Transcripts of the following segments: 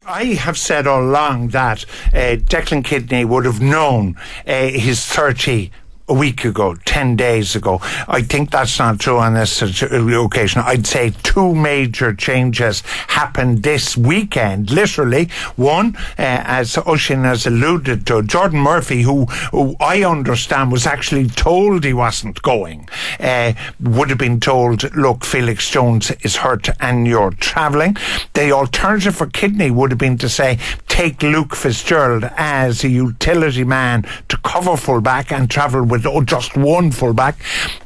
I have said all along that Declan Kidney would have known his 30 a week ago, 10 days ago. I think that's not true on this occasion. I'd say two major changes happened this weekend, literally. One, as Oisin has alluded to, Jordan Murphy, who I understand was actually told he wasn't going, would have been told, look, Felix Jones is hurt and you're travelling. The alternative for Kidney would have been to say, take Luke Fitzgerald as a utility man to cover fullback and travel with just one fullback.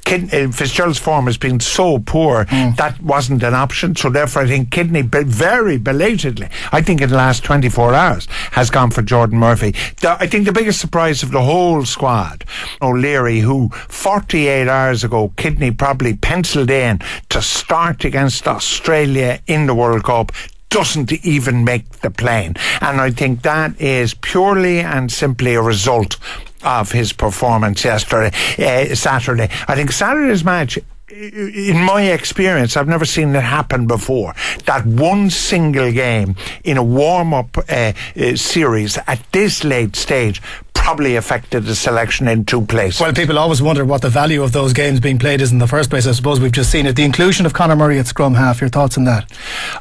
Fitzgerald's form has been so poor that wasn't an option, so therefore I think Kidney very belatedly, I think in the last 24 hours, has gone for Jordan Murphy. I think the biggest surprise of the whole squad, O'Leary, who 48 hours ago Kidney probably penciled in to start against Australia in the World Cup, doesn't even make the plane. And I think that is purely and simply a result of his performance Saturday. I think Saturday's match, in my experience, I've never seen it happen before, that one single game in a warm-up series at this late stage probably affected the selection in two places. Well, people always wonder what the value of those games being played is in the first place. I suppose we've just seen it. The inclusion of Conor Murray at scrum half, your thoughts on that?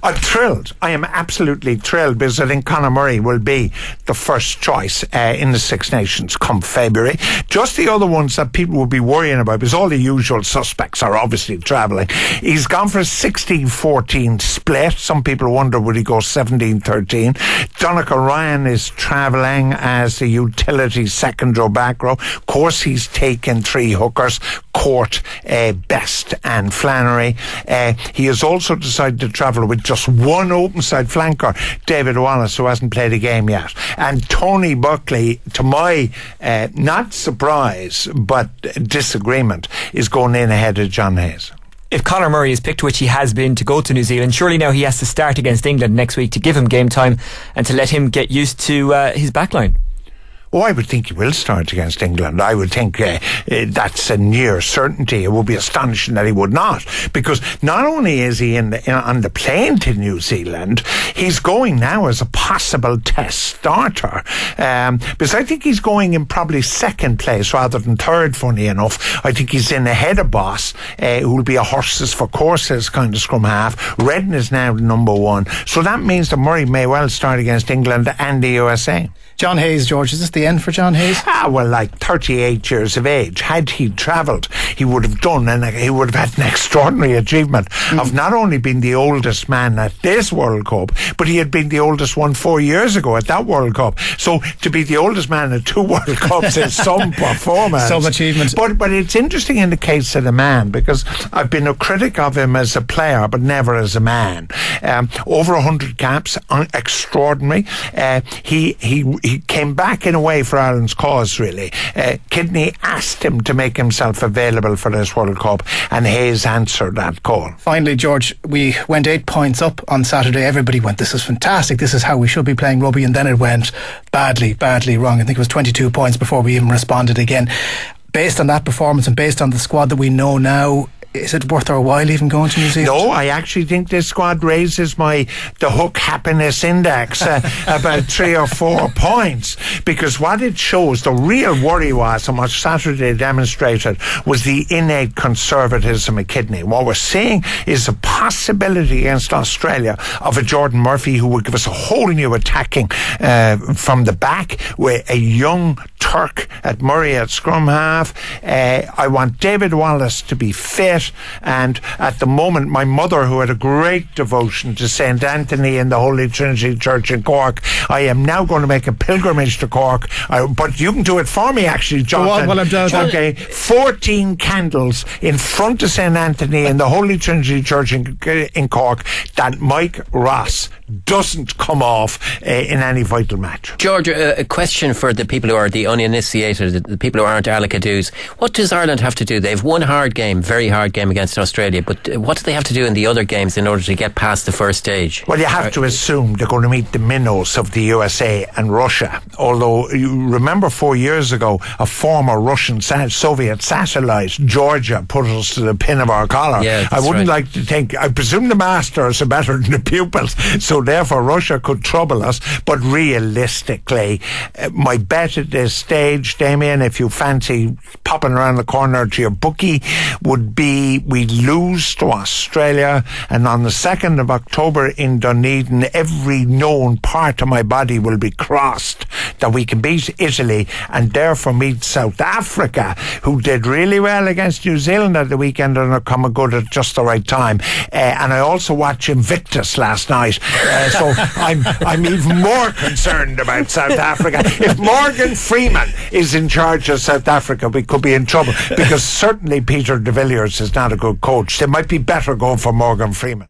I'm thrilled. I am absolutely thrilled, because I think Conor Murray will be the first choice in the Six Nations come February. Just the other ones that people will be worrying about, because all the usual suspects are obviously travelling. He's gone for a 16-14 split. Some people wonder, would he go 17-13? Donnacha Ryan is travelling as the utility second row, back row. Of course, he's taken three hookers, Court, Best and Flannery. He has also decided to travel with just one open side flanker, David Wallace, who hasn't played a game yet. And Tony Buckley, to my not surprise but disagreement, is going in ahead of John Hayes. If Conor Murray is picked, which he has been, to go to New Zealand, surely now he has to start against England next week to give him game time and to let him get used to his backline. Oh, I would think he will start against England. I would think that's a near certainty. It would be astonishing that he would not, because not only is he on the plane to New Zealand, he's going now as a possible test starter. Because I think he's going in probably second place rather than third, funny enough. I think he's in ahead of Boss, who will be a horses for courses kind of scrum half. Redden is now number one. So that means that Murray may well start against England and the USA. John Hayes, George, is this the end for John Hayes? Well, like 38 years of age, had he travelled, he would have done, and he would have had an extraordinary achievement of not only being the oldest man at this World Cup, but he had been the oldest one 4 years ago at that World Cup. So to be the oldest man at two World Cups is some performance. Some achievement. But it's interesting in the case of the man, because I've been a critic of him as a player, but never as a man. Over 100 caps, extraordinary. He came back in a way for Ireland's cause, really. Kidney asked him to make himself available for this World Cup, and Hayes answered that call. Finally, George, we went 8 points up on Saturday. Everybody went, this is fantastic, this is how we should be playing rugby, and then it went badly wrong. I think it was 22 points before we even responded again. Based on that performance and based on the squad that we know now, is it worth our while even going to New Zealand? No, I actually think this squad raises the Hook Happiness Index about 3 or 4 points, because what it shows, the real worry was, and what Saturday demonstrated, was the innate conservatism of Kidney. What we're seeing is a possibility against Australia of a Jordan Murphy who would give us a whole new attacking from the back, with a young Turk at Murray at scrum half. I want David Wallace to be fit. And at the moment, my mother, who had a great devotion to St. Anthony in the Holy Trinity Church in Cork, I am now going to make a pilgrimage to Cork. But you can do it for me, actually, Jonathan. Well, I'm down. Okay, 14 candles in front of St. Anthony in the Holy Trinity Church in Cork, that Mike Ross doesn't come off in any vital match. George, a question for the people who are the uninitiated, the people who aren't Alaka-doos. What does Ireland have to do? They've one hard game, very hard game against Australia, but what do they have to do in the other games in order to get past the first stage? Well, you have to assume they're going to meet the minnows of the USA and Russia. Although, you remember 4 years ago, a former Russian Soviet satellite, Georgia, put us to the pin of our collar. Yeah, I wouldn't right. like to think, I presume the masters are better than the pupils, so So therefore Russia could trouble us. But realistically, my bet at this stage, Damien, if you fancy popping around the corner to your bookie, would be we lose to Australia, and on the 2nd of October in Dunedin, every known part of my body will be crossed that we can beat Italy and therefore meet South Africa, who did really well against New Zealand at the weekend and are coming good at just the right time. And I also watched Invictus last night, so I'm even more concerned about South Africa. If Morgan Freeman is in charge of South Africa, we could be in trouble, because certainly Peter de Villiers is not a good coach. They might be better going for Morgan Freeman.